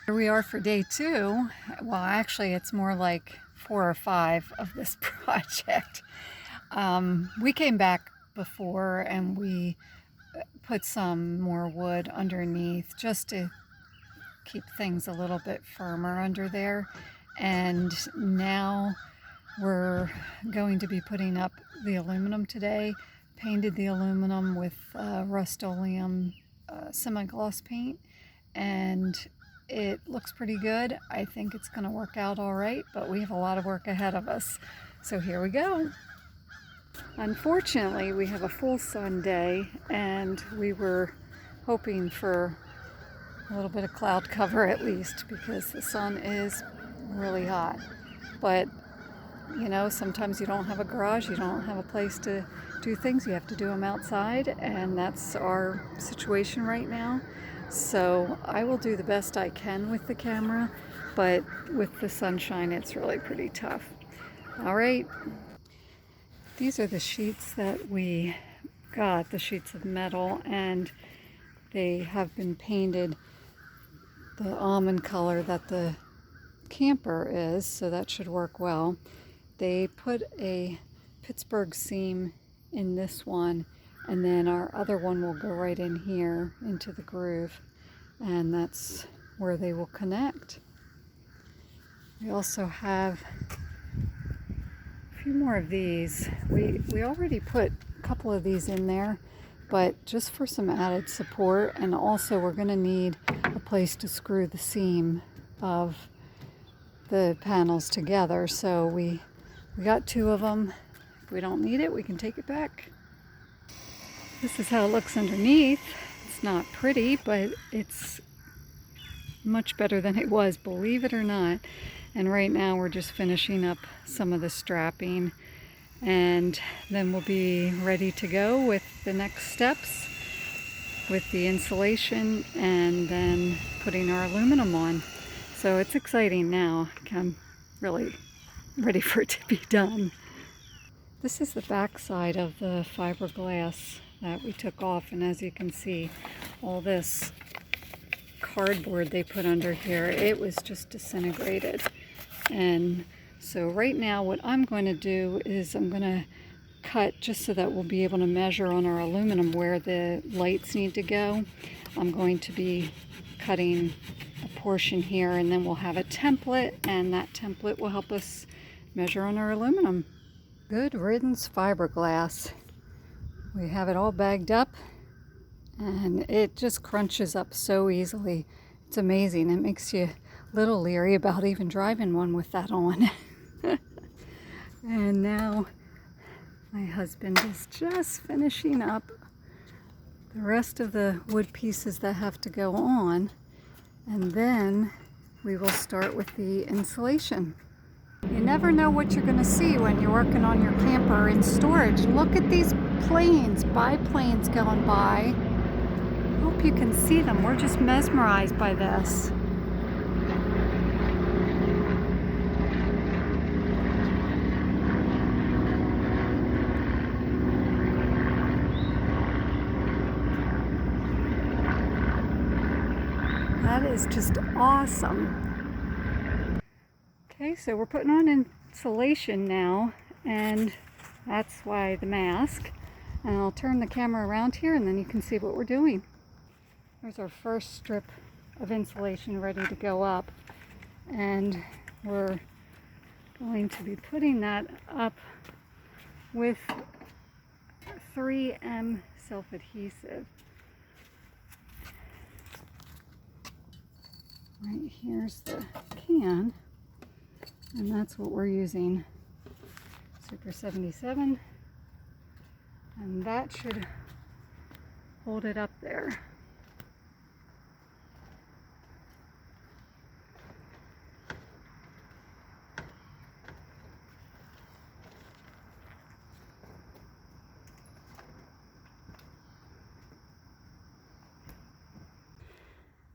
Here we are for day 2. Well, actually, it's more like 4 or 5 of this project. We came back before and we put some more wood underneath just to keep things a little bit firmer under there. And now we're going to be putting up the aluminum today. Painted the aluminum with Rust-Oleum semi-gloss paint, and it looks pretty good. I think it's going to work out all right, but we have a lot of work ahead of us. So here we go. Unfortunately, we have a full sun day, and we were hoping for a little bit of cloud cover at least, because the sun is really hot. But you know, sometimes you don't have a garage, you don't have a place to do things, you have to do them outside, and that's our situation right now. So I will do the best I can with the camera, but with the sunshine it's really pretty tough. All right, these are the sheets that we got, the sheets of metal, and they have been painted the almond color that the camper is, so that should work well. They put a Pittsburgh seam in this one, and then our other one will go right in here into the groove, and that's where they will connect. We also have a few more of these. We already put a couple of these in there, but just for some added support, and also we're going to need a place to screw the seam of the panels together. So we got 2 of them. If we don't need it, we can take it back. This is how it looks underneath. It's not pretty, but it's much better than it was, believe it or not. And right now we're just finishing up some of the strapping, and then we'll be ready to go with the next steps with the insulation and then putting our aluminum on. So it's exciting now. I'm really ready for it to be done. This is the back side of the fiberglass that we took off, and as you can see, all this cardboard they put under here, it was just disintegrated. And so right now what I'm going to do is I'm going to cut just so that we'll be able to measure on our aluminum where the lights need to go. I'm going to be cutting a portion here, and then we'll have a template, and that template will help us measure on our aluminum. Good riddance fiberglass. We have it all bagged up, and it just crunches up so easily. It's amazing. It makes you a little leery about even driving one with that on. And now my husband is just finishing up the rest of the wood pieces that have to go on, and then we will start with the insulation. You never know what you're going to see when you're working on your camper in storage. Look at these planes, biplanes going by. I hope you can see them. We're just mesmerized by this. That is just awesome. Okay, so we're putting on insulation now, and that's why the mask. And I'll turn the camera around here, and then you can see what we're doing. There's our first strip of insulation ready to go up, and we're going to be putting that up with 3M self-adhesive. Right here's the can, and that's what we're using, Super 77, and that should hold it up there.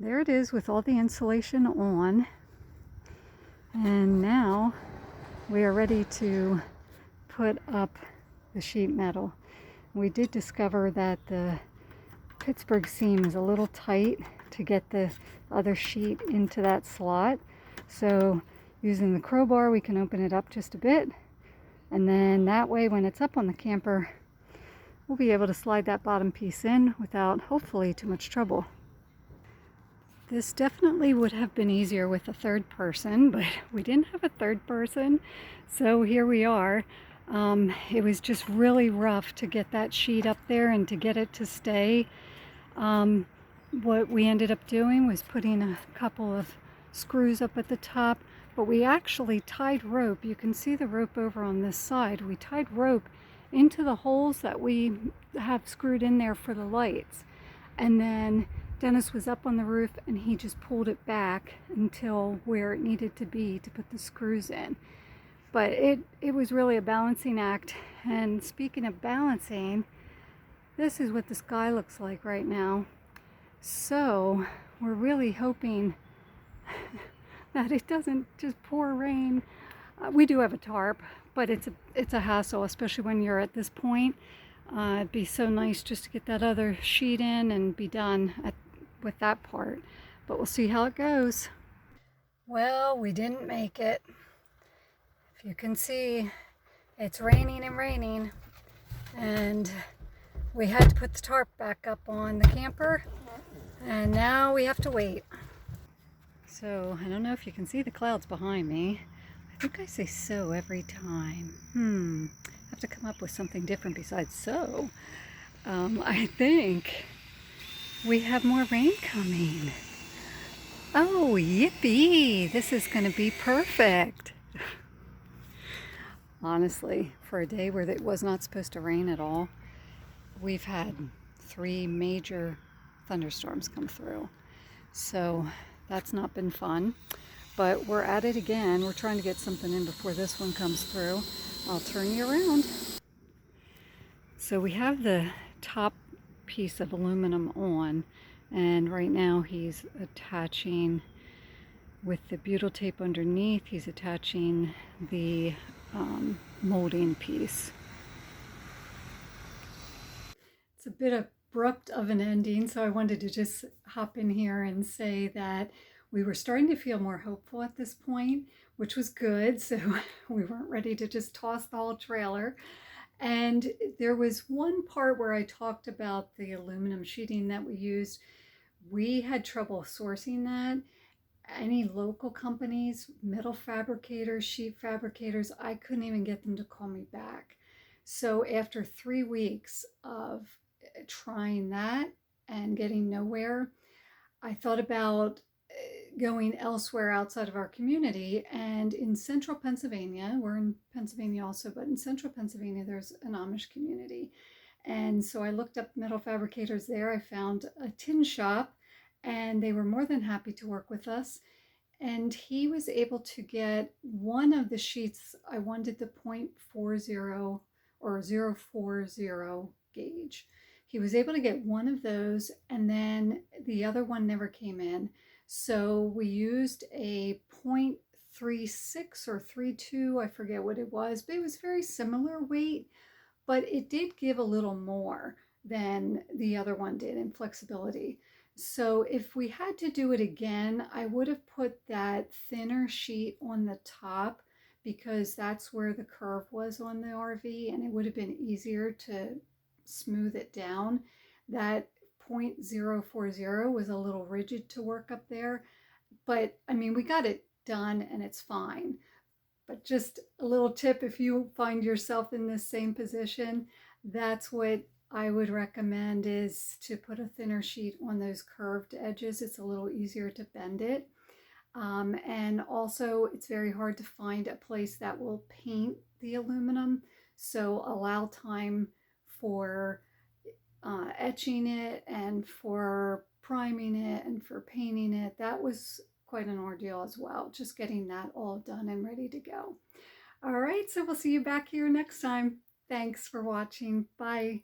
There it is with all the insulation on, and now we are ready to put up the sheet metal. We did discover that the Pittsburgh seam is a little tight to get the other sheet into that slot. So using the crowbar, we can open it up just a bit. And then that way, when it's up on the camper, we'll be able to slide that bottom piece in without hopefully too much trouble. This definitely would have been easier with a third person, but we didn't have a third person, so here we are. It was just really rough to get that sheet up there and to get it to stay. What we ended up doing was putting a couple of screws up at the top, but we actually tied rope. You can see the rope over on this side. We tied rope into the holes that we have screwed in there for the lights. And then Dennis was up on the roof and he just pulled it back until where it needed to be to put the screws in. But it was really a balancing act. And speaking of balancing, this is what the sky looks like right now. So we're really hoping that it doesn't just pour rain. We do have a tarp, but it's a hassle, especially when you're at this point. It'd be so nice just to get that other sheet in and be done with that part. But we'll see how it goes. Well, we didn't make it. If you can see, it's raining and raining. And we had to put the tarp back up on the camper. And now we have to wait. So I don't know if you can see the clouds behind me. I think I say so every time. I have to come up with something different besides so. I think we have more rain coming. Oh, yippee! This is going to be perfect. Honestly, for a day where it was not supposed to rain at all, we've had 3 major thunderstorms come through. So that's not been fun. But we're at it again. We're trying to get something in before this one comes through. I'll turn you around. So we have the top piece of aluminum on, and right now he's attaching with the butyl tape underneath. He's attaching the molding piece. It's a bit abrupt of an ending, so I wanted to just hop in here and say that we were starting to feel more hopeful at this point, which was good. So we weren't ready to just toss the whole trailer. And there was one part where I talked about the aluminum sheeting that we used. We had trouble sourcing that. Any local companies, metal fabricators, sheet fabricators, I couldn't even get them to call me back. So after 3 weeks of trying that and getting nowhere, I thought about going elsewhere outside of our community. And in central Pennsylvania, we're in Pennsylvania also, but in central Pennsylvania, there's an Amish community. And so I looked up metal fabricators there. I found a tin shop, and they were more than happy to work with us. And he was able to get one of the sheets. I wanted the .40 or 040 gauge. He was able to get one of those, and then the other one never came in. So we used a .36 or 32, I forget what it was, but it was very similar weight, but it did give a little more than the other one did in flexibility. So if we had to do it again, I would have put that thinner sheet on the top because that's where the curve was on the RV, and it would have been easier to smooth it down. That .040 was a little rigid to work up there, but I mean, we got it done and it's fine. But just a little tip, if you find yourself in this same position, that's what I would recommend, is to put a thinner sheet on those curved edges. It's a little easier to bend it. And also it's very hard to find a place that will paint the aluminum. So allow time for etching it and for priming it and for painting it. That was quite an ordeal as well, just getting that all done and ready to go. All right, so we'll see you back here next time. Thanks for watching. Bye.